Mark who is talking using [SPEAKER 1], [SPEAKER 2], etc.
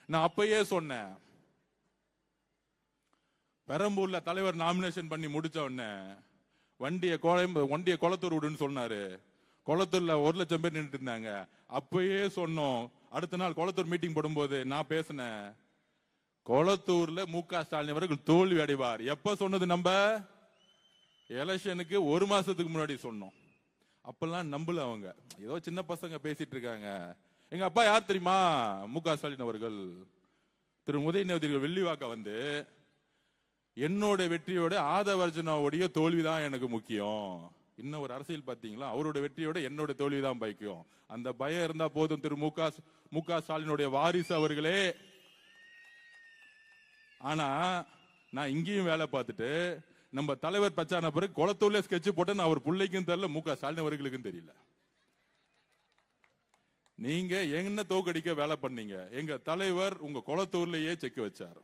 [SPEAKER 1] நான் அப்பயே சொன்னேன். பெரம்பூர்ல தலைவர் நாமினேஷன் பண்ணி முடிச்ச உடனே வண்டிய கொளத்தூர் விடுன்னு சொன்னாரு. கொளத்தூர்ல 1 லட்சம் பேர் நின்றுட்டு இருந்தாங்க. அப்பயே சொன்னோம். அடுத்த நாள் கொளத்தூர் மீட்டிங் போடும்போது நான் பேசினேன், கொளத்தூர்ல மு.க. ஸ்டாலின் அவர்கள் தோல்வி அடைவார். எப்ப சொன்னது? நம்ம எலெக்ஷனுக்கு 1 மாசத்துக்கு முன்னாடி சொன்னோம். அப்பெல்லாம் நம்பல அவங்க. ஏதோ சின்ன பசங்க பேசிட்டு இருக்காங்க. எங்க அப்பா யார் தெரியுமா? மு.க. ஸ்டாலின் அவர்கள். திரு உதயநிதி வெள்ளிவாக்க வந்து, என்னோட வெற்றியோட ஆதவர்ஜனாவுடைய தோல்விதான் எனக்கு முக்கியம். இன்னும் ஒரு அரசியல் பாத்தீங்களா? அவரோட வெற்றியோட என்னோட தோல்விதான் பைக்கும். அந்த பயம் இருந்தா போதும். திரு மு.க. ஸ்டாலினுடைய வாரிசு அவர்களே. ஆனா நான் இங்கேயும் வேலை பார்த்துட்டு நம்ம தலைவர் பச்சான பிறகு கொளத்தூர்ல ஸ்கெட்ச் போட்டு அவர் பிள்ளைக்கும் தெரியல, மு.க. ஸ்டாலின் அவர்களுக்கும் தெரியல. நீங்க என்ன தோக்கடிக்க வேலை பண்ணீங்க? எங்க தலைவர் உங்க கொளத்தூர்லயே செக் வச்சார்.